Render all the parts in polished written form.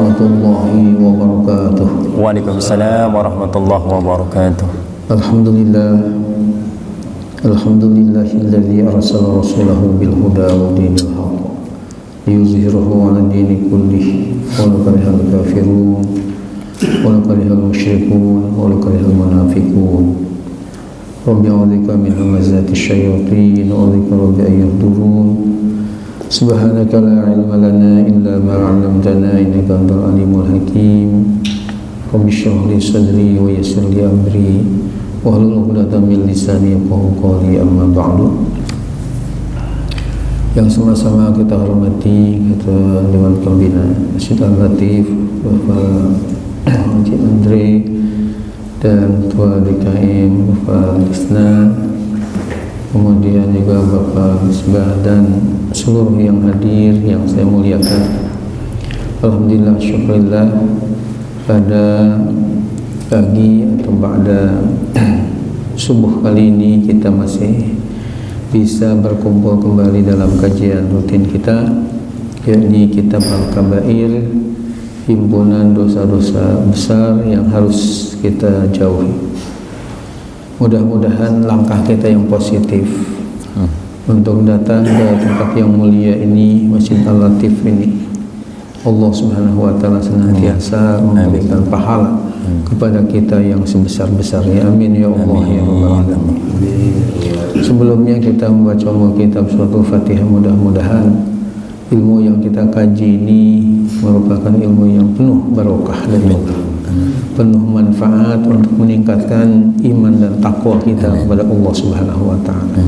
warahmatullahi wabarakatuh. Waalaikumsalam warahmatullahi wabarakatuh. Alhamdulillahilladzi arsala rasulahu bil huda wa dinil haqq liyuzhirahu 'ala dini kullih walau karihal kafirun walau karihal musyrikun walau karihal munafiqun. Rabbi a'udzubika min hamazati syayatin wa a'udzubika rabbi an yahdurun. Subhanaka la ilma lana illa ma 'allamtana innaka antal alimul hakim. Rabbi shrah li sadri wa yassir li amri wahlul 'uqdatam min lisani yafqahu qawli, amma ba'du. Yang sama-sama kita hormati Ketua Dewan Pembina Masjid Al-Latif Bapak Haji Andre dan Ketua DKM Bapak Lisna, kemudian juga Bapak Misbah dan seluruh yang hadir yang saya muliakan. Alhamdulillah, syukurillah, pada pagi atau pada subuh kali ini kita masih bisa berkumpul kembali dalam kajian rutin kita, yakni Kitab Al-Kabair, himpunan dosa-dosa besar yang harus kita jauhi. Mudah-mudahan langkah kita yang positif untuk datang ke tempat yang mulia ini, Masjid Al-Latif ini, Allah Subhanahu wa Ta'ala senantiasa memberikan pahala kepada kita yang sebesar-besarnya. Amin ya Allah ya Rabbal Alamin. Sebelumnya kita membaca kitab Suratul Fatihah. Mudah-mudahan ilmu yang kita kaji ini merupakan ilmu yang penuh barokah dan penuh manfaat untuk meningkatkan iman dan takwa kita kepada Allah Subhanahu wa Ta'ala.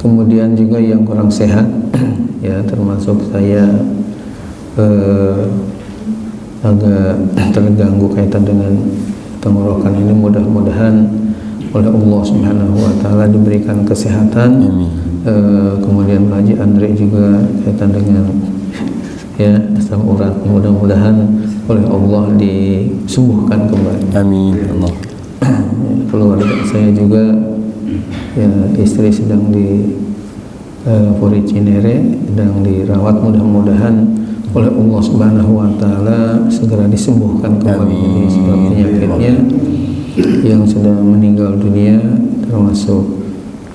Kemudian juga yang kurang sehat ya, termasuk saya agak terganggu kaitan dengan tenggorokan ini. Mudah-mudahan oleh Allah Subhanahu wa Ta'ala diberikan kesehatan. Kemudian Haji Andre juga kaitan dengan ya asam urat, mudah-mudahan oleh Allah disembuhkan kembali. Amin Allah. Keluarga saya juga ya, istri sedang di Puri Cinere, sedang dirawat, mudah-mudahan oleh Allah Subhanahu wa Ta'ala segera disembuhkan kembali dari segala penyakitnya. Yang sudah meninggal dunia termasuk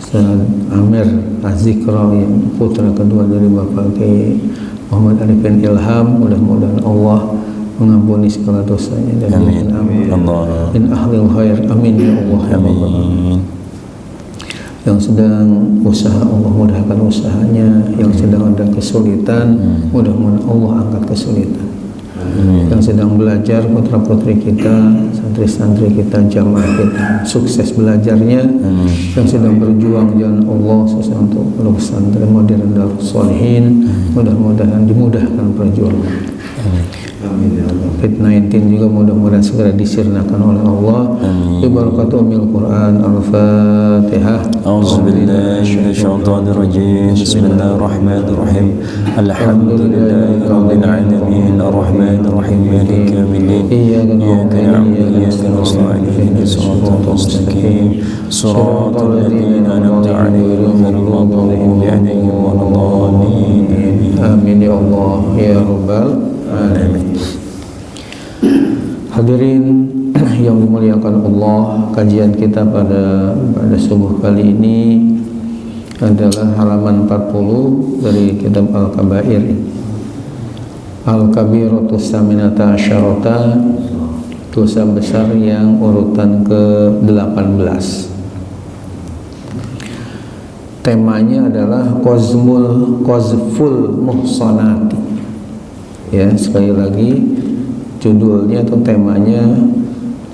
Ustaz Amir Az-Zikra, yang putra kedua dari Bapak Kiai Muhammad Arifin Ilham, mudah-mudahan Allah mengampuni segala dosanya dan amin min ahlil khair, amin ya Allah ya Rabbal Alamin. Yang sedang usaha, Allah mudahkan usahanya. Yang sedang ada kesulitan, mudah-mudahan Allah angkat kesulitan. Yang sedang belajar, putra-putri kita, santri-santri kita, jamaah kita sukses belajarnya. Yang sedang berjuang jalan Allah susah untuk pesantren modern Darus Sholihin, mudah-mudahan dimudahkan perjuangan. COVID-19 juga mudah-mudahan segera disirnakan oleh Allah. Bibarakatuh Ummil Quran. Al-Fatihah. A'udzubillahi minasyaitonir rajim. Bismillahirrahmanirrahim. Alhamdulillahi rabbil alamin. Arrahmanir rahim. Maliki yaumiddin. Iyyaka na'budu wa iyyaka nasta'in. Ihdinas siratal mustaqim. Shiratal ladzina an'amta 'alaihim ghairil maghdubi 'alaihim waladdallin. Amin ya Allah ya Rabbal Alamin. Hadirin yang dimuliakan Allah, kajian kita pada subuh kali ini adalah halaman 40 dari kitab Al-Kabair. Al-Kabiratus Saminata Asyarata, dosa besar yang urutan ke-18. Temanya adalah Qazful Muhsanati. Ya, sekali lagi judulnya atau temanya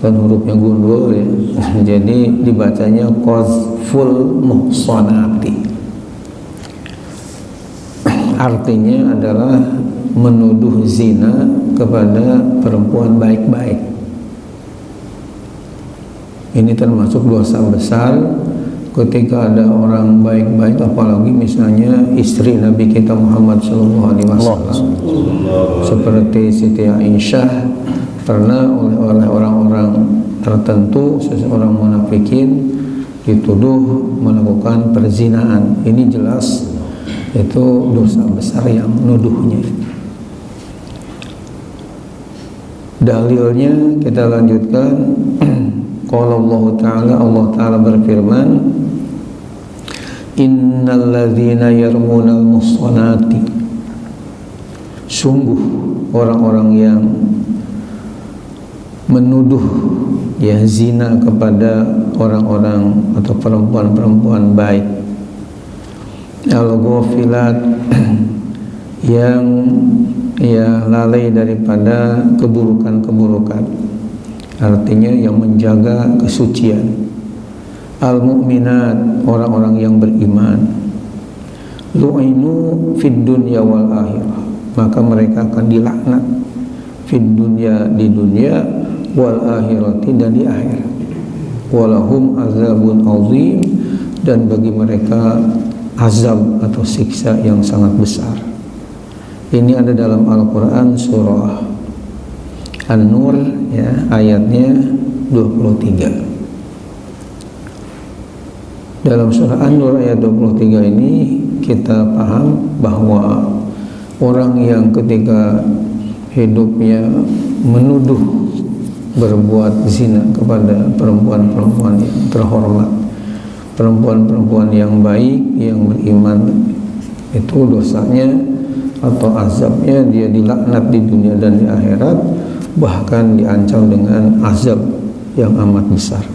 dan hurufnya gundul ya. Jadi dibacanya Qazful Muhsanati. Artinya adalah menuduh zina kepada perempuan baik-baik. Ini termasuk dosa besar ketika ada orang baik-baik, apalagi misalnya istri Nabi kita Muhammad SAW, seperti Siti Aisyah, pernah oleh orang-orang tertentu, seseorang munafikin dituduh melakukan perzinaan. Ini jelas itu dosa besar yang menuduhnya. Dalilnya kita lanjutkan. Qala Allah Ta'ala berfirman, innal ladzina yarmunal muhsanati, sungguh orang-orang yang menuduh ya zina kepada orang-orang atau perempuan-perempuan baik, al-ghafilat, yang ya lalai daripada keburukan-keburukan, artinya yang menjaga kesucian, al-mu'minat, orang-orang yang beriman, lu'inu fid dunya wal akhirah, maka mereka akan dilaknat fid dunya, di dunia, wal akhirati, dan di akhirat, walahum azabun azim, dan bagi mereka azab atau siksa yang sangat besar. Ini ada dalam Al-Quran surah An-Nur ya, ayatnya 23. Dalam surah An-Nur ayat 23 ini kita paham bahwa orang yang ketika hidupnya menuduh berbuat zina kepada perempuan-perempuan yang terhormat, perempuan-perempuan yang baik, yang beriman, itu dosanya atau azabnya dia dilaknat di dunia dan di akhirat, bahkan diancam dengan azab yang amat besar.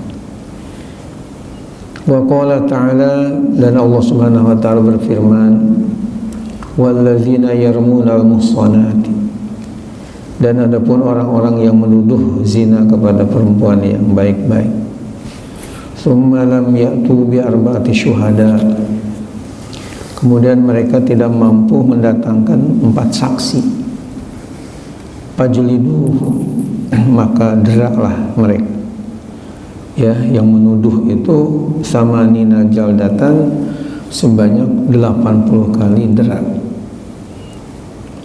Wa qala ta'ala, dan Allah Subhanahu wa ta'ala berfirman, walladzina yarmunal muhsanati, dan adapun orang-orang yang menuduh zina kepada perempuan yang baik-baik, summa lam ya'tu bi arba'ati syuhada, kemudian mereka tidak mampu mendatangkan 4 saksi, fajlidu, maka deraklah mereka ya yang menuduh itu samanina jaldatan, sebanyak 80 kali derak.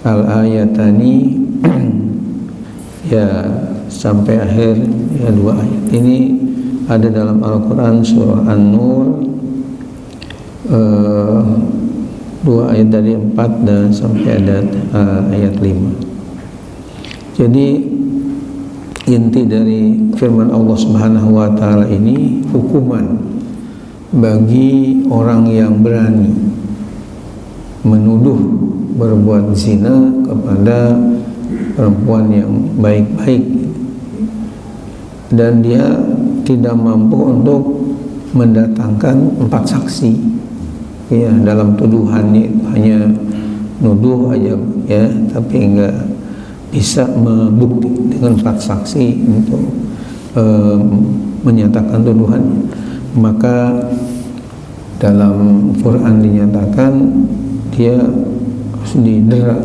Al-ayatani ya sampai akhir ya 2 ayat ini ada dalam Al-Quran surah An-Nur 2 ayat dari 4 dan sampai ada ayat 5. Jadi inti dari firman Allah Subhanahu wa ta'ala ini hukuman bagi orang yang berani menuduh berbuat zina kepada perempuan yang baik-baik dan dia tidak mampu untuk mendatangkan 4 saksi ya dalam tuduhannya, hanya nuduh aja ya, tapi enggak bisa membukti dengan 4 saksi untuk menyatakan tuduhannya. Maka dalam Quran dinyatakan dia harus didera,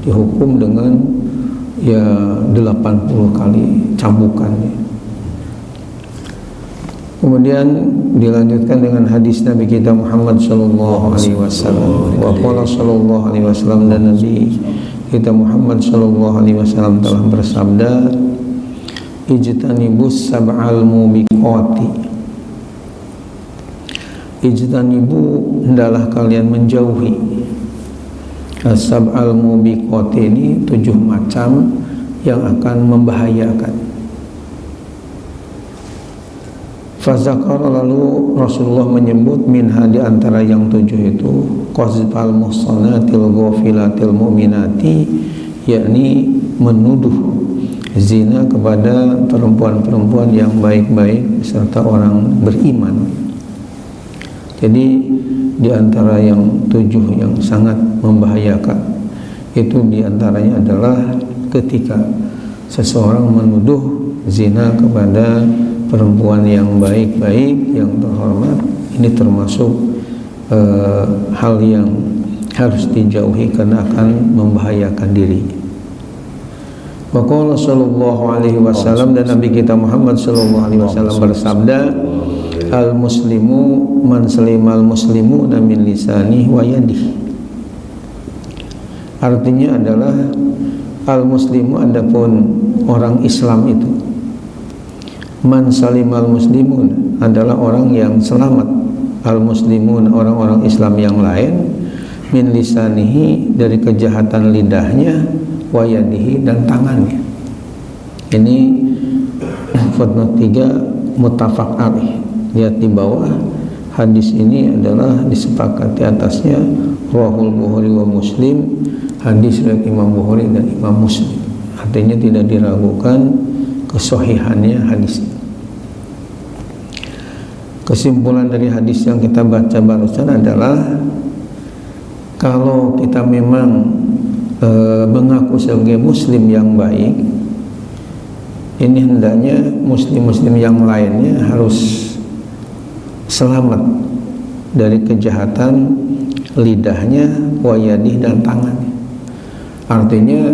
dihukum dengan ya 80 kali cambukannya. Kemudian dilanjutkan dengan hadis Nabi kita Muhammad sallallahu alaihi wasallam. Wa qala sallallahu alaihi wasallam, dan Nabi kita Muhammad sallallahu alaihi wasallam telah bersabda, ijtanibus sab'al mubiqati, ijtanibu, hendaklah kalian menjauhi sab'al mubiqati, ini 7 macam yang akan membahayakan. Fazakara, lalu Rasulullah menyebut minha, di antara yang 7 itu qazfal muhsanatil ghafilatil mu'minati, yakni menuduh zina kepada perempuan-perempuan yang baik-baik serta orang beriman. Jadi di antara yang 7 yang sangat membahayakan itu di antaranya adalah ketika seseorang menuduh zina kepada perempuan yang baik-baik, yang terhormat. Ini termasuk hal yang harus dijauhi karena akan membahayakan diri. Wa qala sallallahu alaihi wasallam, dan Nabi kita Muhammad sallallahu alaihi wasallam bersabda, al muslimu man salimal muslimuna min lisanihi wa yadihi. Artinya adalah al muslimu, adapun orang Islam itu, man salimal muslimun, adalah orang yang selamat, al muslimun, orang-orang Islam yang lain, min lisanihi, dari kejahatan lidahnya, wa yadihi, dan tangannya. Ini footnote 3 muttafaq alaih. Lihat di bawah, hadis ini adalah disepakati atasnya Rawahul Bukhari wa Muslim, hadis riwayat Imam Bukhari dan Imam Muslim. Artinya tidak diragukan kesohihannya hadis. Kesimpulan dari hadis yang kita baca barusan adalah kalau kita memang mengaku sebagai muslim yang baik, ini hendaknya muslim-muslim yang lainnya harus selamat dari kejahatan lidahnya, wayadih dan tangannya. Artinya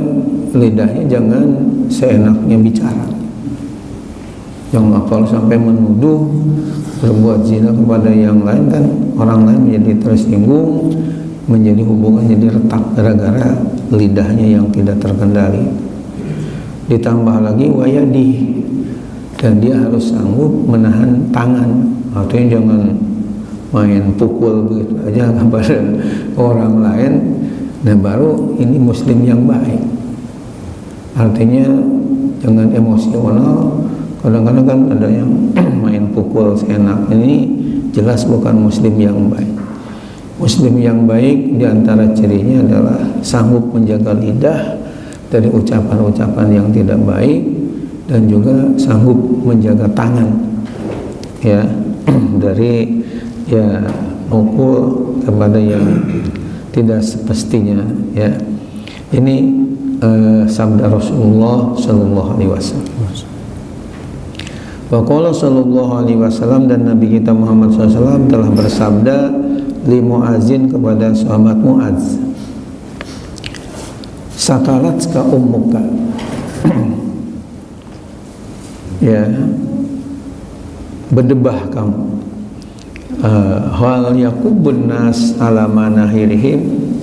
lidahnya jangan seenaknya bicara, yang kalau sampai menuduh berbuat zina kepada yang lain, kan orang lain menjadi tersinggung, menjadi hubungan jadi retak gara-gara lidahnya yang tidak terkendali. Ditambah lagi wayadih, dan dia harus sanggup menahan tangan. Artinya jangan main pukul begitu aja kepada orang lain. Nah, baru ini muslim yang baik. Artinya jangan emosional. Kadang-kadang kan ada yang main pukul seenak. Ini jelas bukan muslim yang baik. Muslim yang baik diantara cirinya adalah sanggup menjaga lidah dari ucapan-ucapan yang tidak baik, dan juga sanggup menjaga tangan ya dari mukul kepada yang tidak semestinya ya. Ini sabda Rasulullah sallallahu alaihi wasallam. Wa qala sallallahu alaihi wasallam, dan Nabi kita Muhammad SAW telah bersabda li Mu'adzin kepada sahabat Mu'adz, sakalatka ummuka ya, berdebah kamu, hal yakubun nas ala manahirihim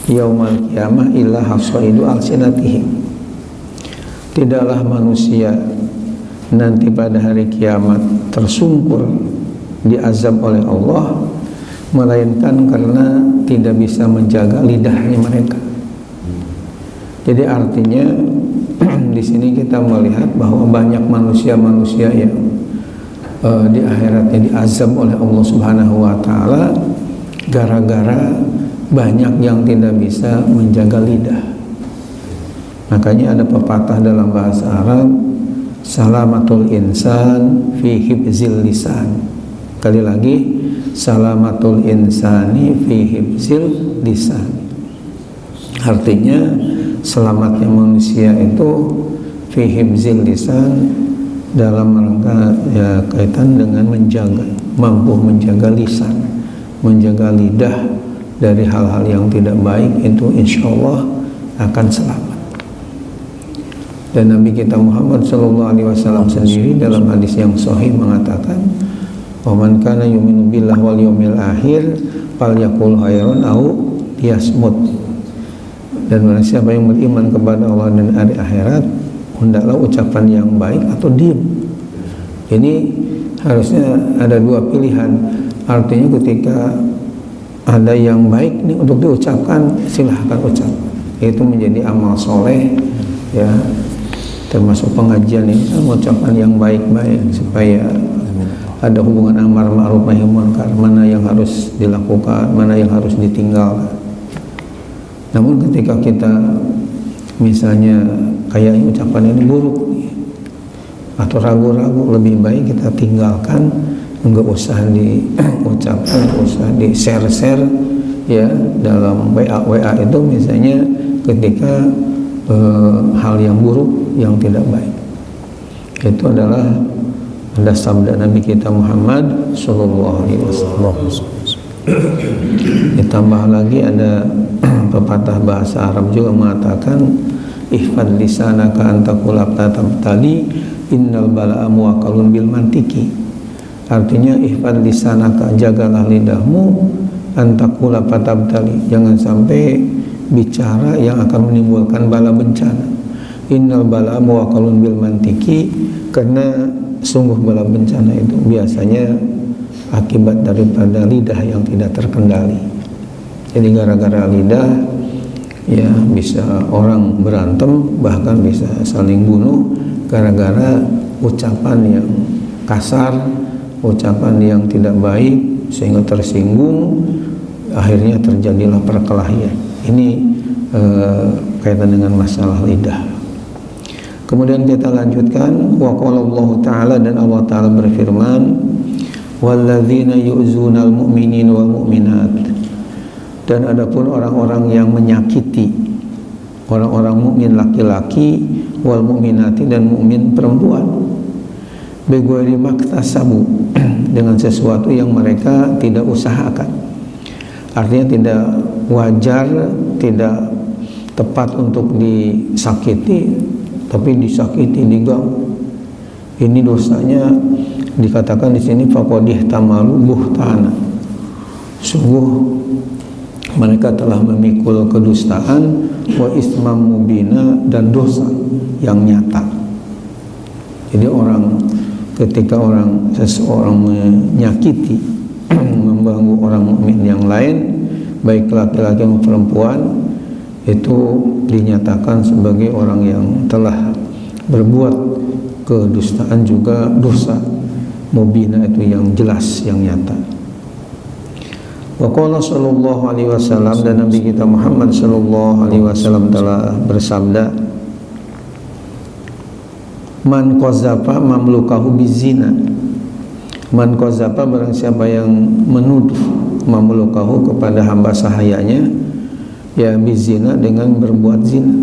yaumal qiyamah illa hasaidu alsinatihim. Tidaklah manusia nanti pada hari kiamat tersungkur diazab oleh Allah, melainkan karena tidak bisa menjaga lidahnya mereka. Jadi artinya di sini kita melihat bahwa banyak manusia-manusia yang di akhiratnya diazab oleh Allah Subhanahu wa taala gara-gara banyak yang tidak bisa menjaga lidah. Makanya ada pepatah dalam bahasa Arab, salamatul insan fi hibzil lisan. Kali lagi, salamatul insani fi hibzil lisan. Artinya selamatnya manusia itu fi hibzil lisan, dalam rangka ya kaitan dengan menjaga, mampu menjaga lisan, menjaga lidah dari hal-hal yang tidak baik, itu insya Allah akan selamat. Dan Nabi kita Muhammad SAW sendiri dalam hadis yang sahih mengatakan, wa man kana yu'minu billahi wal yawmil akhir falyaqul khairan aw liyasmut. Dan barang siapa yang beriman kepada Allah dan hari akhirat, hendaklah ucapan yang baik atau diam. Ini harusnya ada dua pilihan. Artinya ketika ada yang baik nih untuk diucapkan, silahkan ucap. Itu menjadi amal soleh ya, termasuk pengajian ini mengucapkan yang baik-baik supaya ada hubungan amar ma'ruf nahi munkar, mana yang harus dilakukan, mana yang harus ditinggalkan. Namun ketika kita misalnya kayak ucapan ini buruk atau ragu-ragu, lebih baik kita tinggalkan, enggak usah diucapkan, enggak usah di share-share ya dalam WA itu misalnya ketika hal yang buruk yang tidak baik. Itu adalah ada sabda Nabi kita Muhammad sallallahu alaihi wasallam. Ditambah lagi ada pepatah bahasa Arab juga mengatakan, ihfad lisanaka antakulab tatabtali innal bala'a muwakkalun bil mantiki. Artinya ihfad lisanaka, jagalah lidahmu, antakulab tatabtali, jangan sampai bicara yang akan menimbulkan bala bencana. Innal bala'a muwakkalun bil mantiki, karena sungguh bala bencana itu biasanya akibat daripada lidah yang tidak terkendali. Jadi gara-gara lidah ya bisa orang berantem, bahkan bisa saling bunuh gara-gara ucapan yang kasar, ucapan yang tidak baik sehingga tersinggung, akhirnya terjadilah perkelahian. Ini kaitan dengan masalah lidah. Kemudian kita lanjutkan, wa qala Allah Ta'ala, dan Allah Ta'ala berfirman, walladzina yu'zunal mu'minina wal mu'minat, dan adapun orang-orang yang menyakiti orang-orang mukmin laki-laki, wal mu'minati, dan mukmin perempuan, bighairi maktasabu, dengan sesuatu yang mereka tidak usahakan. Artinya tidak wajar, tidak tepat untuk disakiti, tapi disakiti, diganggu. Ini dosanya dikatakan di sini faqadih tamalu buhtana. Sungguh mereka telah memikul kedustaan, wa ismam mubina, dan dosa yang nyata. Jadi ketika seseorang menyakiti, mengganggu orang mukmin yang lain, baik laki-laki maupun perempuan, itu dinyatakan sebagai orang yang telah berbuat kedustaan, juga dosa mubina, itu yang jelas, yang nyata. Wa qala sallallahu alaihi wasallam, dan Nabi kita Muhammad sallallahu alaihi wasallam telah bersabda, man qazafa mamlukahu bizina. Man qazafa, barang siapa yang menuduh, mamlukahu, kepada hamba sahayanya, ya bizina, dengan berbuat zina,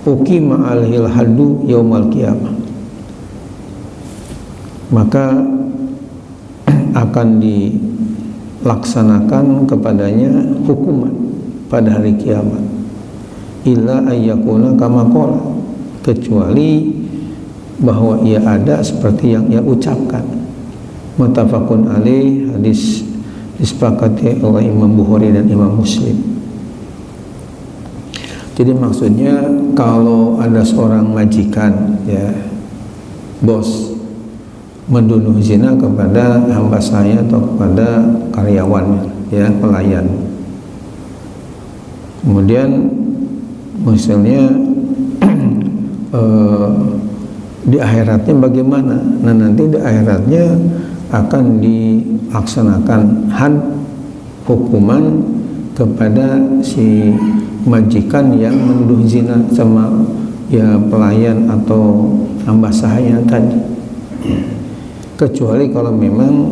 uqima alhil haddu yaumal qiyamah, maka akan dilaksanakan kepadanya hukuman pada hari kiamat, illa ayyakuna kama qala, kecuali bahwa ia ada seperti yang ia ucapkan. Muttafaqun alaih, hadis disepakati oleh Imam Bukhari dan Imam Muslim. Jadi maksudnya, kalau ada seorang majikan, ya bos, menduduh zina kepada hamba saya atau kepada karyawannya, ya pelayan, kemudian misalnya di akhiratnya bagaimana? Nah, nanti di akhiratnya akan dilaksanakan had, hukuman kepada si majikan yang menuduh zina sama ya pelayan atau hamba sahaya tadi, kecuali kalau memang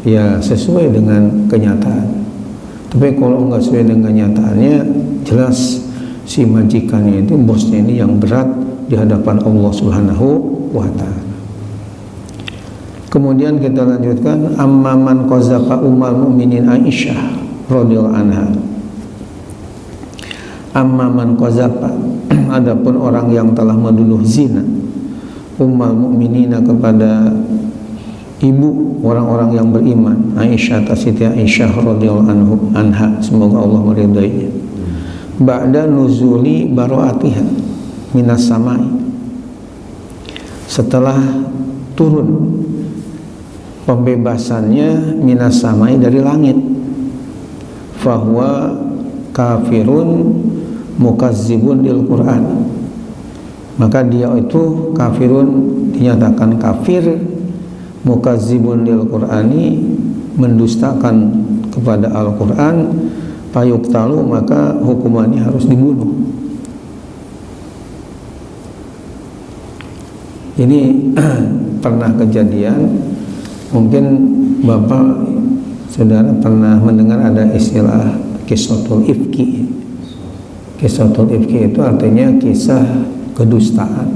ya sesuai dengan kenyataan. Tapi kalau enggak sesuai dengan kenyataannya, jelas si majikannya itu, bosnya ini, yang berat di hadapan Allah Subhanahu wa Ta'ala. Kemudian kita lanjutkan, amman qazafa ummul mukminin Aisyah radhiyallahu anha. Amman qazafa, adapun orang yang telah menuduh zina, ummul mukminina, kepada ibu orang-orang yang beriman, Aisyah, Siti Aisyah radhiyallahu anha, semoga Allah meridainya, ba'da nuzuli baro'atiha minas samai, setelah turun pembebasannya minas samai, dari langit, fahuwa kafirun mukazzibun lil Quran, maka dia itu kafirun, dinyatakan kafir, mukazzibun lil Qur'ani, mendustakan kepada Al-Quran, payuktalu, maka hukumannya harus dibunuh. Ini pernah kejadian, mungkin Bapak Saudara pernah mendengar ada istilah qissatul ifki. Qissatul ifki itu artinya kisah kedustaan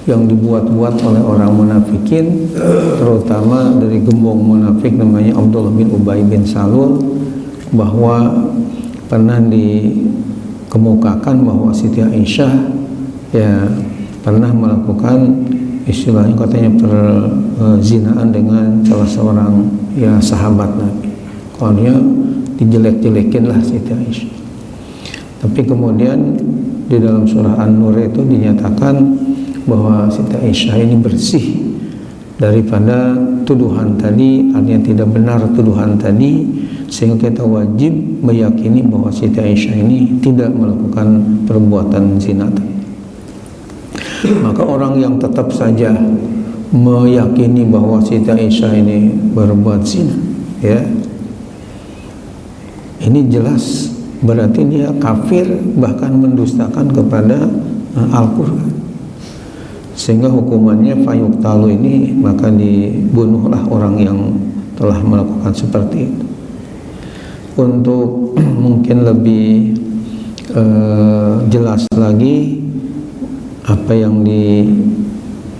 yang dibuat-buat oleh orang munafikin, terutama dari gembong munafik namanya Abdullah bin Ubay bin Salul, bahwa pernah dikemukakan bahwa Siti Aisyah ya pernah melakukan istilahnya katanya perzinaan dengan salah seorang ya sahabat Nabi. Kalau dia dijelek-jelekin lah Siti Aisyah. Tapi kemudian di dalam surah An-Nur itu dinyatakan bahwa Siti Aisyah ini bersih daripada tuduhan tadi, artinya tidak benar tuduhan tadi, sehingga kita wajib meyakini bahwa Siti Aisyah ini tidak melakukan perbuatan zina. Maka orang yang tetap saja meyakini bahwa Siti Aisyah ini berbuat zina, ya, ini jelas berarti dia kafir, bahkan mendustakan kepada Al-Quran, sehingga hukumannya fayuqtalu ini, maka dibunuhlah orang yang telah melakukan seperti itu. Untuk mungkin lebih jelas lagi apa yang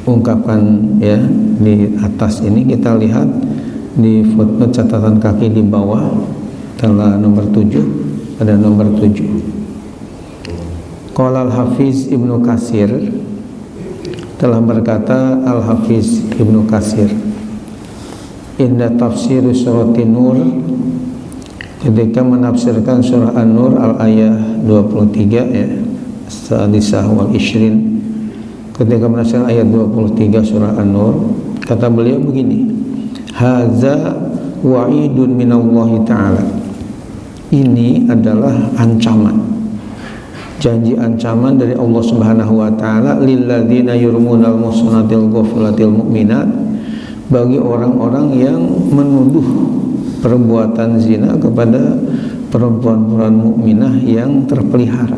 diungkapkan ya di atas ini, kita lihat di footnote catatan kaki di bawah, tanggal nomor 7, ada nomor 7. Qala Al-Hafiz Ibnu Katsir, telah berkata Al-Hafiz Ibnu Katsir, inda tafsir surat An-Nur, ketika menafsirkan surah An-Nur al-ayah 23 ya, Sadisah wal Ishrin, ketika menafsirkan ayat 23 surah An-Nur, kata beliau begini, haza wa'idun minallahi ta'ala, ini adalah ancaman, janji ancaman dari Allah Subhanahu wa taala, lilladzina yurmunal muhsanatil ghafilatil mu'minat, bagi orang-orang yang menuduh perbuatan zina kepada perempuan-perempuan mukminah yang terpelihara.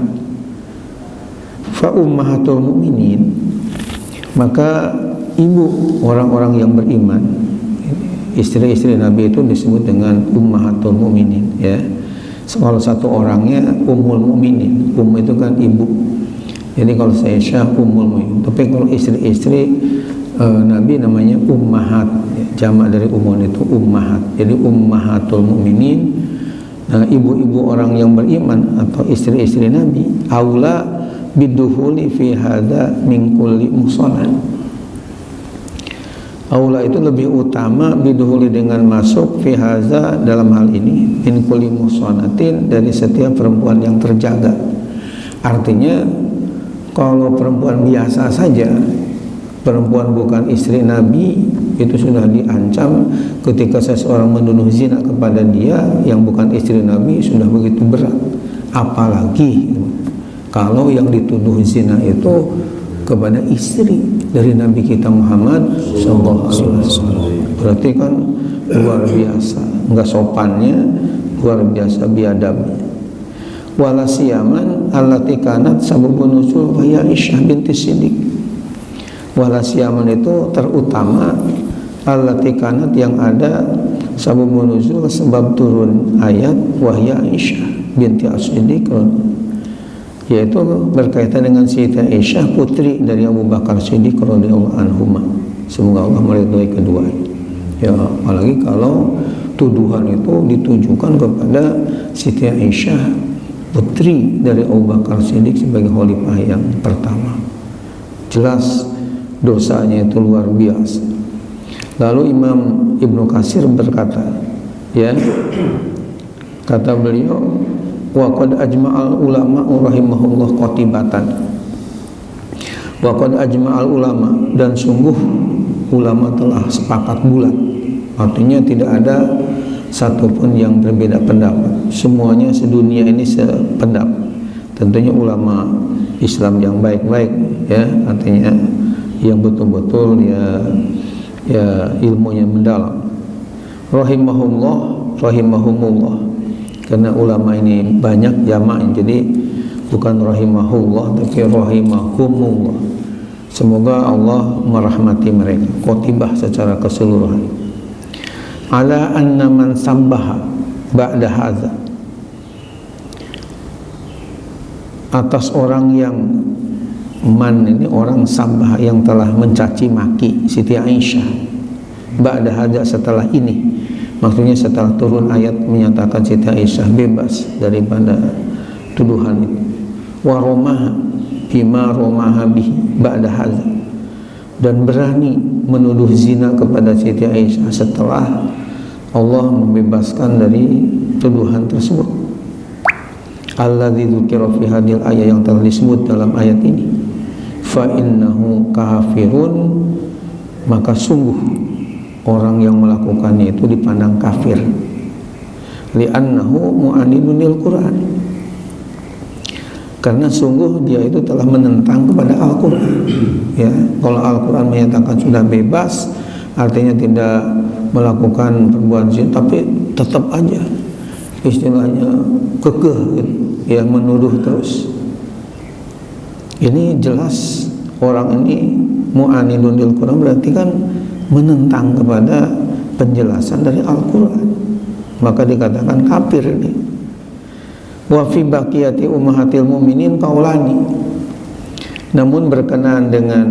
Fa ummahatul mu'minin, maka ibu orang-orang yang beriman, istri-istri Nabi itu disebut dengan ummahatul mu'minin ya. Kalau satu orangnya ummul mukminin, itu kan ibu. Jadi kalau saya Aisyah ummul mukminin. Tapi kalau istri-istri Nabi namanya ummahat, jamak dari ummun itu ummahat. Jadi ummahatul mukminin. Nah, ibu-ibu orang yang beriman atau istri-istri Nabi aula biduhuli fi hadza min kulli muhsanah. Aula itu lebih utama biduhuli dengan masuk fi hadza, dalam hal ini min kulli muhsanatin, dari setiap perempuan yang terjaga. Artinya kalau perempuan biasa saja, perempuan bukan istri Nabi, itu sudah diancam ketika seseorang menuduh zina kepada dia yang bukan istri Nabi, sudah begitu berat. Apalagi kalau yang dituduh zina itu kepada istri dari Nabi kita Muhammad SAW. Berarti kan luar biasa, enggak sopannya, luar biasa biadabnya. Wala siyaman allati kanat sababun nuzul wa Aisyah binti Siddiq. Wala siyaman itu terutama allati kanat, yang ada sababun nuzul, sebab turun ayat wa Aisyah binti As-Siddiq, yaitu berkaitan dengan Siti Aisyah, putri dari Abu Bakar Siddiq radhiyallahu anhuma. Semoga Allah meridhai keduanya. Ya, apalagi kalau tuduhan itu ditujukan kepada Siti Aisyah, putri dari Abu Bakar Siddiq sebagai khalifah yang pertama. Jelas dosanya itu luar biasa. Lalu Imam Ibnu Katsir berkata, ya, kata beliau, wa qad ajma'al ulama rahimahullah qatibatan. Wa qad ajma'al ulama, dan sungguh ulama telah sepakat bulat. Artinya tidak ada satupun yang berbeda pendapat. Semuanya sedunia ini sependapat. Tentunya ulama Islam yang baik-baik ya, artinya yang betul-betul ya ilmunya mendalam. Rahimahullah, rahimahumullah. Karena ulama ini banyak jamak, jadi bukan rahimahullah tapi rahimahumullah. Semoga Allah merahmati mereka, qotibah secara keseluruhan. Ala anna man sambaha ba'da hadza, atas orang yang man ini orang sambah, yang telah mencaci maki Siti Aisyah ba'da hadza, setelah ini, maksudnya setelah turun ayat menyatakan Siti Aisyah bebas daripada tuduhan itu. Wa romaha bima romaha bihi ba'da hadza, dan berani menuduh zina kepada Siti Aisyah setelah Allah membebaskan dari tuduhan tersebut. Alladzi dzukira fi hadhil ayat, yang telah disebut dalam ayat ini. Fa innahu kafirun, maka sungguh orang yang melakukannya itu dipandang kafir. Li'annahu mu'anidun lil Qur'an, karena sungguh dia itu telah menentang kepada Al-Quran. Ya, kalau Al-Quran menyatakan sudah bebas, artinya tidak melakukan perbuatan zina, tapi tetap aja istilahnya kekeh gitu, yang menuduh terus. Ini jelas orang ini mu'anidun lil Quran, berarti kan menentang kepada penjelasan dari Al-Quran, maka dikatakan kafir ini. Wa fi baqiyati ummahatil mu'minin qaulani, namun berkenaan dengan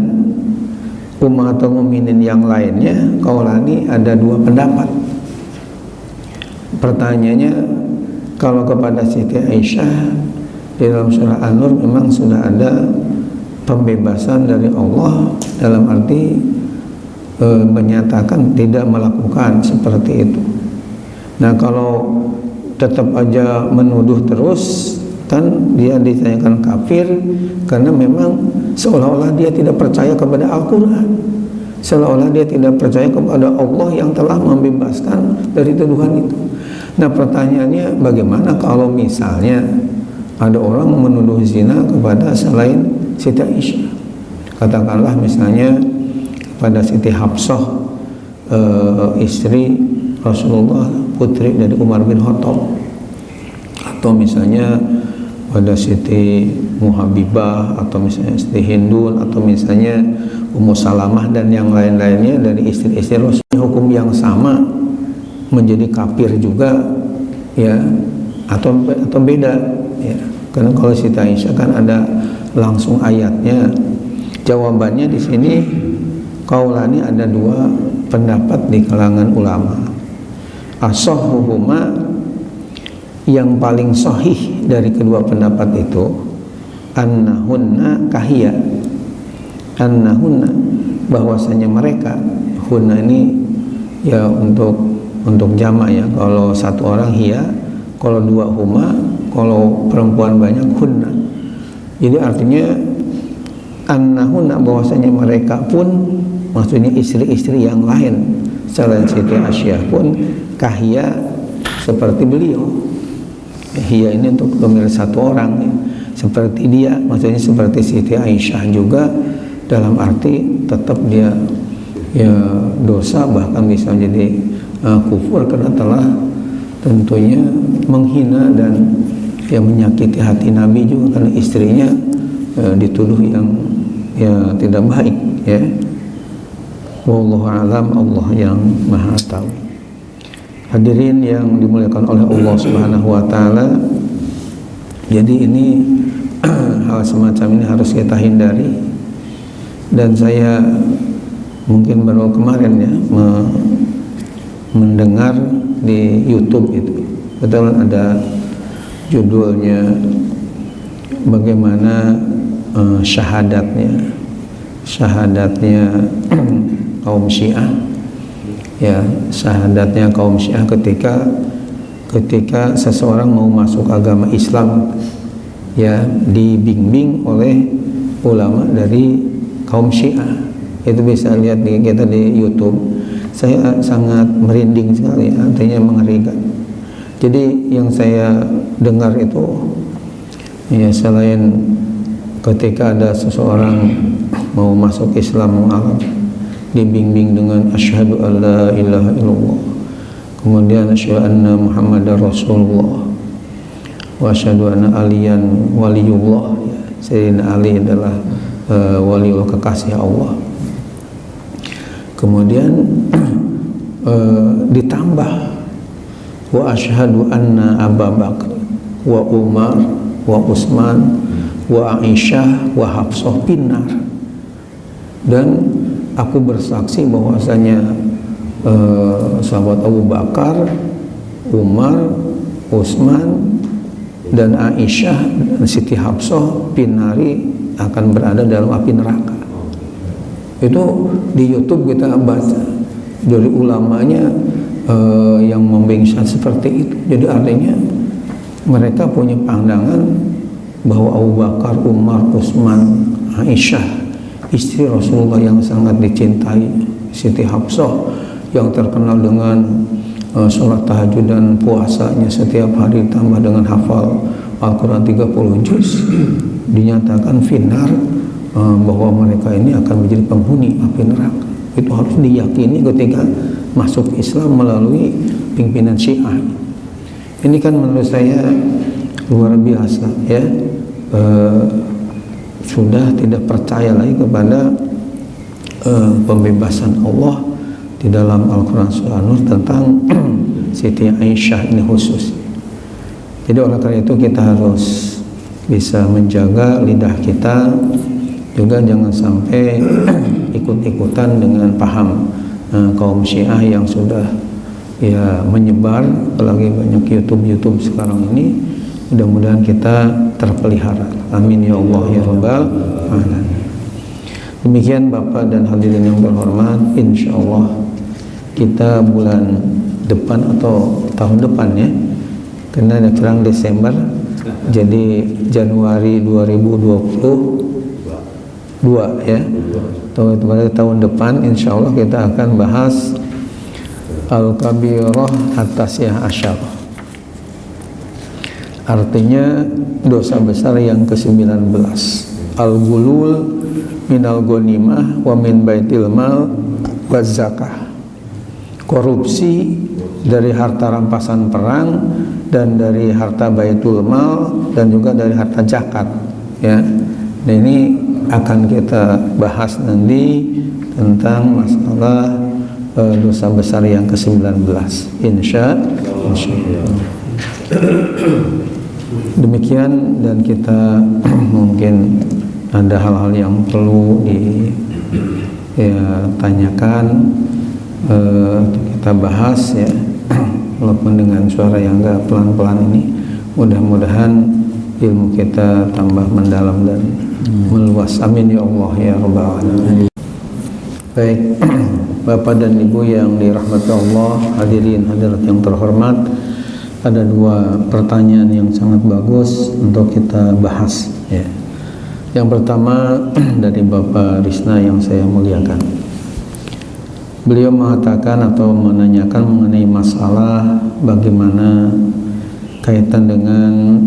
ummahatul mu'minin yang lainnya, qaulani, ada dua pendapat. Pertanyaannya, kalau kepada Siti Aisyah di dalam surah An-Nur memang sudah ada pembebasan dari Allah, dalam arti menyatakan tidak melakukan seperti itu. Nah, kalau tetap aja menuduh terus, kan dia ditanyakan kafir, karena memang seolah-olah dia tidak percaya kepada Al-Quran, seolah-olah dia tidak percaya kepada Allah yang telah membebaskan dari tuduhan itu. Nah, pertanyaannya, bagaimana kalau misalnya ada orang menuduh zina kepada selain Siti Aisyah? Katakanlah misalnya kepada Siti Hafsah, istri Rasulullah, putri dari Umar bin Khattab, atau misalnya pada Siti Muhabibah, atau misalnya Siti Hindun, atau misalnya Ummu Salamah dan yang lain-lainnya dari istri-istri Rasul, hukum yang sama menjadi kafir juga, ya, atau beda, ya. Karena kalau Siti Aisyah kan ada langsung ayatnya. Jawabannya di sini qaulani, ada dua pendapat di kalangan ulama. As-sahhuhuma, yang paling sahih dari kedua pendapat itu, annahunna kahiyya, annahunna, bahwasanya mereka, hunna ini ya untuk jamak ya, kalau satu orang hiya, kalau dua huma, kalau perempuan banyak hunna. Jadi artinya annahunna, bahwasanya mereka pun, maksudnya istri-istri yang lain selain Siti Aisyah pun, kahiyya, seperti beliau. Hiya ini untuk pemilik satu orang, ya. Seperti dia, maksudnya seperti Siti Aisyah juga, dalam arti tetap dia ya dosa, bahkan bisa menjadi kufur, karena telah tentunya menghina dan ya menyakiti hati Nabi juga, karena istrinya dituduh yang ya tidak baik, ya. Wallahu a'lam, Allah yang maha tahu. Hadirin yang dimuliakan oleh Allah Subhanahu wa taala, jadi ini hal semacam ini harus kita hindari. Dan saya mungkin baru kemarin ya mendengar di YouTube itu, betul ada judulnya bagaimana syahadatnya kaum Syiah, ya, syahadatnya kaum Syiah ketika seseorang mau masuk agama Islam, ya, dibimbing oleh ulama dari kaum Syiah. Itu bisa lihat kita di YouTube. Saya sangat merinding sekali, artinya mengerikan. Jadi yang saya dengar itu, ya, selain ketika ada seseorang mau masuk Islam, dibimbing dengan asyhadu alla ilaha illallah, kemudian asyhadu anna muhammadar rasulullah, wa asyhadu anna aliyan waliyullah, ya, Sayyidina Ali adalah waliullah, kekasih Allah. Kemudian ditambah wa asyhadu anna Abu Bakar wa Umar wa Utsman wa Aisyah wa Hafsah binnar, dan aku bersaksi bahwasanya sahabat Abu Bakar, Umar, Utsman dan Aisyah dan Siti Hafsah binari akan berada dalam api neraka. Itu di YouTube kita baca dari ulamanya yang membimbing seperti itu. Jadi artinya mereka punya pandangan bahwa Abu Bakar, Umar, Utsman, Aisyah, istri Rasulullah yang sangat dicintai, Siti Hafsah yang terkenal dengan sholat tahajud dan puasanya setiap hari, tambah dengan hafal Al-Quran 30 juz dinyatakan finar, bahwa mereka ini akan menjadi penghuni api neraka. Itu harus diyakini ketika masuk Islam melalui pimpinan Syiah. Ini kan menurut saya luar biasa ya. Sudah tidak percaya lagi kepada pembebasan Allah di dalam Al-Quran Surah An-Nur tentang Siti Aisyah ini khusus. Jadi oleh karena itu kita harus bisa menjaga lidah kita, juga jangan sampai ikut-ikutan dengan paham kaum Syiah yang sudah ya menyebar, apalagi banyak YouTube sekarang ini. Mudah-mudahan kita terpelihara. Amin ya Allah ya Rabbal alamin. Demikian Bapak dan hadirin yang berhormat, insya Allah kita bulan depan atau tahun depan ya, karena ada sekarang Desember, jadi Januari 2022 ya, pada tahun depan insya Allah kita akan bahas Al-Kabirah At-Tasyah Asyarah, artinya dosa besar yang ke-19, Al-Gulul minal ghanimah wa min baitil mal wa zakah, korupsi dari harta rampasan perang dan dari harta baitul mal dan juga dari harta zakat ya. Nah ini akan kita bahas nanti tentang masalah dosa besar yang ke-19 insya Allah. Demikian, dan kita mungkin ada hal-hal yang perlu ditanyakan, kita bahas ya, walaupun dengan suara yang agak pelan-pelan ini. Mudah-mudahan ilmu kita tambah mendalam dan meluas. Amin ya Allah ya Rabbal alamin. Baik, Bapak dan Ibu yang dirahmati Allah, hadirin hadirat yang terhormat, ada dua pertanyaan yang sangat bagus untuk kita bahas ya. Yang pertama dari Bapak Risna yang saya muliakan. Beliau mengatakan atau menanyakan mengenai masalah bagaimana kaitan dengan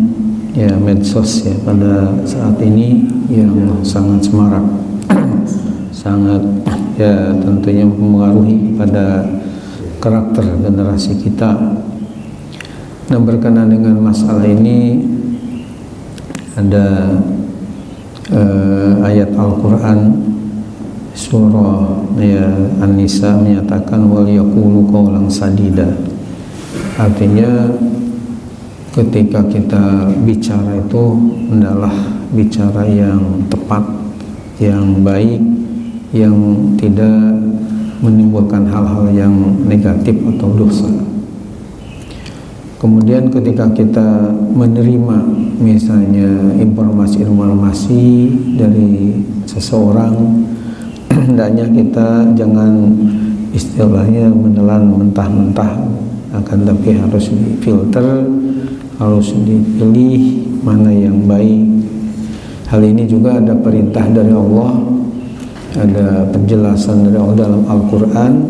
ya medsos ya pada saat ini yang sangat semarak, sangat ya tentunya mempengaruhi pada karakter generasi kita. Nah, berkenaan dengan masalah ini ada ayat Al-Quran surah ya An-Nisa menyatakan wal yaqulu qawlan sadida, artinya ketika kita bicara itu hendaklah bicara yang tepat, yang baik, yang tidak menimbulkan hal-hal yang negatif atau dosa. Kemudian ketika kita menerima misalnya informasi-informasi dari seseorang, hendaknya kita jangan istilahnya menelan mentah-mentah, akan tapi harus difilter, harus dipilih mana yang baik. Hal ini juga ada perintah dari Allah, ada penjelasan dari Allah dalam Al-Quran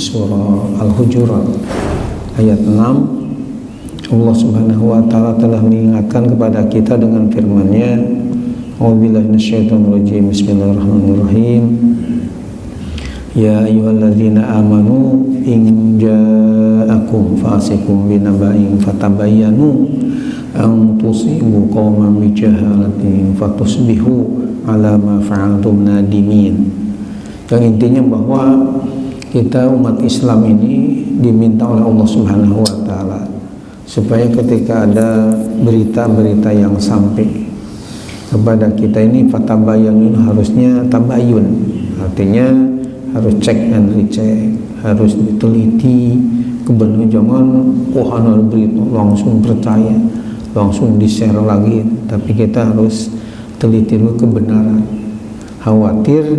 surah Al-Hujurat ayat 6. Allah Subhanahu wa taala telah mengingatkan kepada kita dengan firman-Nya, A'udzubillahi minasyaitonir rajim. Bismillahirrahmanirrahim. Ya ayyuhalladzina amanu in ja'akum fasiqun binaba'in fatabayyanu an tusibu qauman bijahalatin fatusbihu ala ma fa'altum nadimin. Yang intinya bahwa kita umat Islam ini diminta oleh Allah Subhanahu wa taala supaya ketika ada berita-berita yang sampai kepada kita ini fatabayyun, harusnya tabayyun, artinya harus cek and recheck, harus diteliti kebenaran. Jangan ada berita langsung percaya, langsung di-share lagi, tapi kita harus teliti dulu kebenaran. Khawatir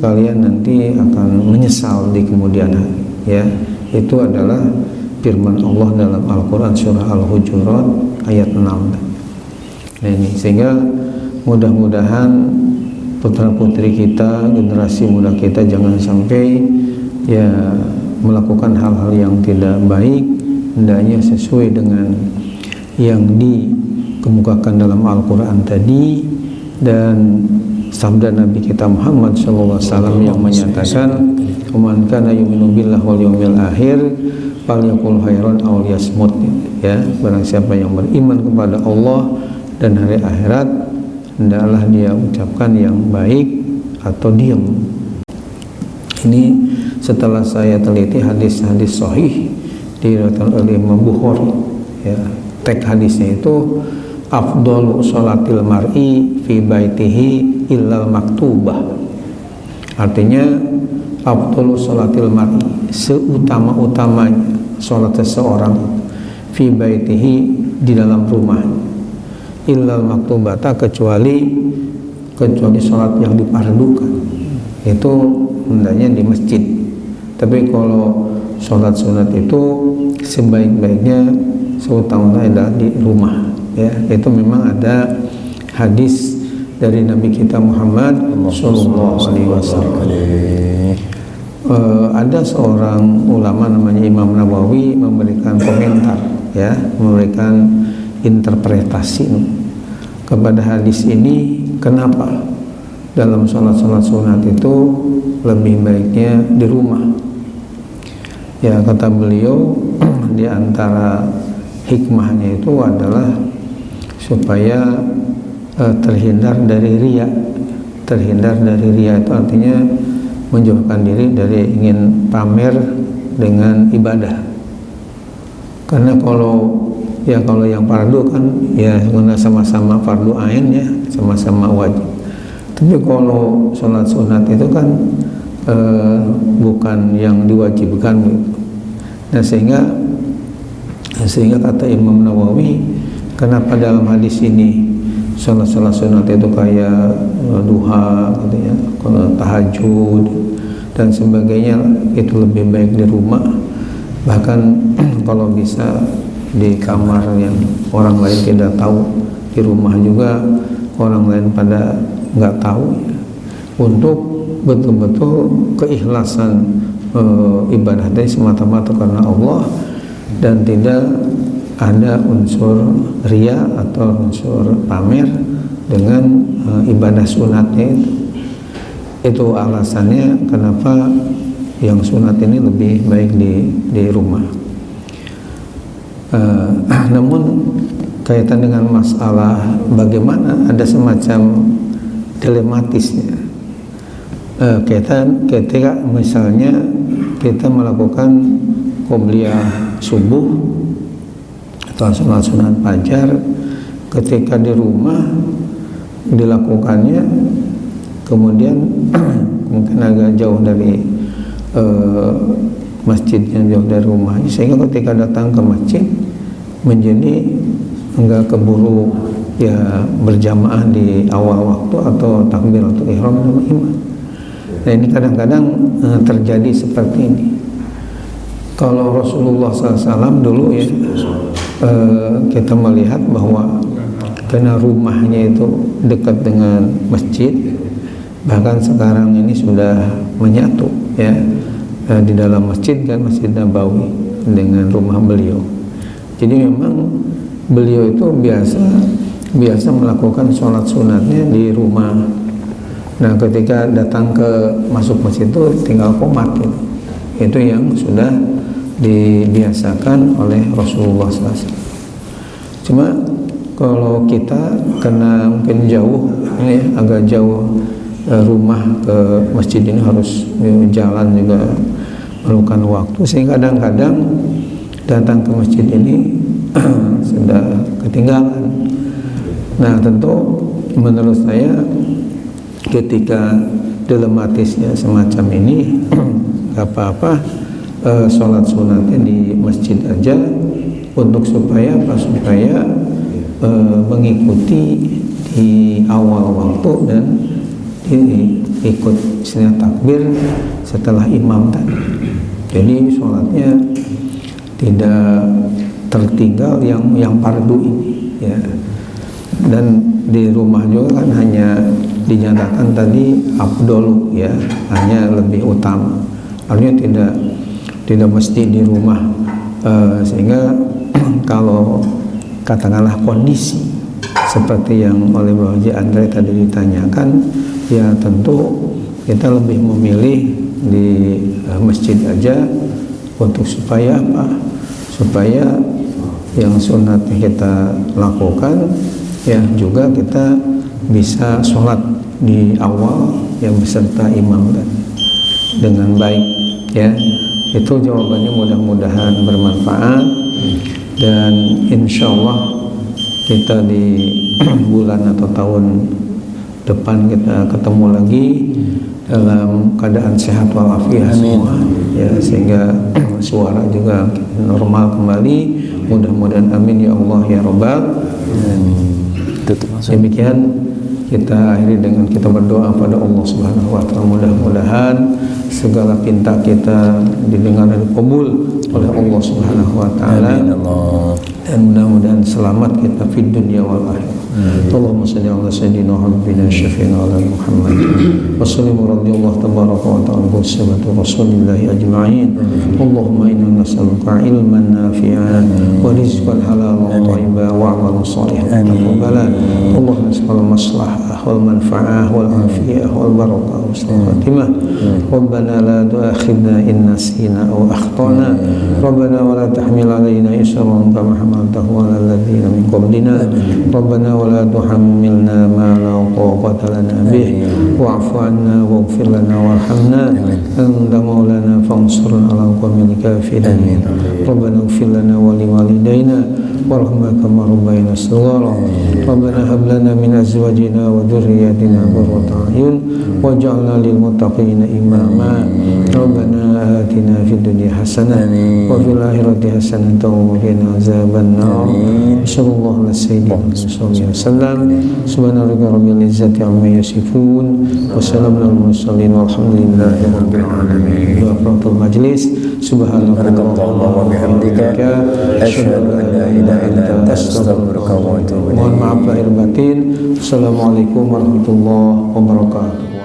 kalian nanti akan menyesal di kemudian hari ya. Itu adalah firman Allah dalam Al-Quran surah Al-Hujurat ayat 6. Nah ini, sehingga mudah-mudahan putra-putri kita, generasi muda kita jangan sampai ya melakukan hal-hal yang tidak baik, hendaknya sesuai dengan yang dikemukakan dalam Al-Quran tadi dan sabda Nabi kita Muhammad SAW yang menyatakan, "Man kana yu'minu billahi wal yawmil akhir falyaqul khairan aw liyasmut." Ya, barang siapa yang beriman kepada Allah dan hari akhirat, hendaklah dia ucapkan yang baik atau diam. Ini setelah saya teliti hadis-hadis sahih diriwayatkan oleh Imam Bukhari. Ya, teks hadisnya itu afdalu sholatil mar'i fi baitihi illal maktubah. Artinya afdalu sholatil mar'i, seutama-utamanya sholat seseorang fi baitihi, di dalam rumah, illal maktubata, kecuali sholat yang dipardukan, itu hendaknya di masjid. Tapi kalau sholat sunat itu sebaik-baiknya seutama-utamanya adalah di rumah. Ya, itu memang ada hadis dari Nabi kita Muhammad Sallallahu Alaihi Wasallam. Ada seorang ulama namanya Imam Nawawi memberikan komentar, ya, memberikan interpretasi kepada hadis ini. Kenapa dalam sholat-sholat sunat itu lebih baiknya di rumah? Ya, kata beliau, di antara hikmahnya itu adalah supaya terhindar dari riya. Terhindar dari riya itu artinya menjauhkan diri dari ingin pamer dengan ibadah. Karena kalau yang fardu kan ya sama-sama fardu ain, ya, sama-sama wajib. Tapi kalau sholat sunat itu kan bukan yang diwajibkan gitu. Nah, sehingga kata Imam Nawawi, kenapa dalam hadis ini sholat sunat itu kayak duha, katanya, kalau tahajud dan sebagainya itu lebih baik di rumah, bahkan kalau bisa di kamar yang orang lain tidak tahu, di rumah juga orang lain pada nggak tahu, ya, untuk betul-betul keikhlasan ibadah tadi semata-mata karena Allah dan tidak ada unsur riya atau unsur pamer dengan ibadah sunatnya itu. Itu alasannya kenapa yang sunat ini lebih baik di rumah. Namun kaitan dengan masalah bagaimana, ada semacam dilematisnya. Ketika misalnya kita melakukan qobliyah subuh atau sholat sunat fajar, ketika di rumah dilakukannya, kemudian mungkin agak jauh dari masjid yang jauh dari rumahnya, sehingga ketika datang ke masjid menjadi enggak keburu ya berjamaah di awal waktu atau takbiratul ihram sama imam. Nah, ini kadang-kadang terjadi seperti ini. Kalau Rasulullah SAW dulu, ya, kita melihat bahwa karena rumahnya itu dekat dengan masjid, bahkan sekarang ini sudah menyatu, ya, di dalam masjid kan, Masjid Nabawi dengan rumah beliau. Jadi memang beliau itu biasa melakukan sholat sunatnya di rumah. Nah, ketika datang ke masuk masjid itu tinggal qomat gitu. Itu yang sudah dibiasakan oleh Rasulullah SAW. Cuma kalau kita karena mungkin jauh, ini agak jauh rumah ke masjid ini, harus jalan juga memerlukan waktu, sehingga kadang-kadang datang ke masjid ini sudah ketinggalan. Nah, tentu menurut saya ketika dilematisnya semacam ini, gak apa-apa sholat sunatnya di masjid aja, untuk supaya mengikuti di awal waktu dan ikut istilah takbir setelah imam tadi. Jadi sholatnya tidak tertinggal yang fardu ini, ya. Dan di rumah juga kan hanya dinyatakan tadi afdolu, ya, hanya lebih utama. Artinya tidak mesti di rumah, sehingga kalau katakanlah kondisi seperti yang oleh Bapak Haji Andre tadi ditanyakan, ya tentu kita lebih memilih di masjid aja untuk supaya apa? Supaya yang sunatnya kita lakukan, ya juga kita bisa sholat di awal yang beserta imam dengan baik, ya. Itu jawabannya, mudah-mudahan bermanfaat, dan insya Allah kita di bulan atau tahun depan kita ketemu lagi dalam keadaan sehat walafiat semua, ya, sehingga suara juga normal kembali, mudah-mudahan, amin ya Allah ya Rabbal alamin. Demikian kita akhiri dengan kita berdoa pada Allah Subhanahu wa taala, mudah-mudahan segala pinta kita didengar dan dikabul oleh Allah Subhanahu wa taala, dan mudah-mudahan selamat kita fid dunya wal akhirah. Allahumma shalli ala sayyidina Habibina syafi'ina ala Muhammad wa sallim radhiyallahu tabaraka wa ta'ala bi sahabati Rasulillah ajma'in. Allahumma inna nas'aluka ilman nafi'an wa rizqan halalan thayyiban wa 'amalan shalihan taqabbalan. Allahumma nas'aluka maslahah wal manfa'ah wal afiyah wal barakah wa khatimah. Rabbana la tu'akhidna in nasina aw akhtana. Rabbana wa la tahmil 'alaina isran kama hamaltahu 'ala alladhina min qablina. Rabbana wa la tuhammilna ma la taqata lana bih wa'fu 'anna waghfir lana warhamna anta maulana fansurna 'alal qawmil kafirin. Rabbana ighfir lana wa liwalidayna warhamna kama rabbayana shaghira. Rabbana hab lana min azwajina wa dhurriyyatina qurrata a'yun waj'alna lil muttaqina imama. Rabbana atina fid dunya hasanah wa fil akhirati hasanah wa qina azabannar. Sallallahu ala sayyidina wasallam. Subhanallah rabbil izzati amma yasifun wa salamun alal mursalin walhamdulillahi rabbil alamin. Waqtul majlis subhanallah wa bihamdika asyhadu an la ilaha illa anta astaghfiruka wa atubu ilaik. Mohon maaf lahir batin. Assalamualaikum warahmatullahi wabarakatuh.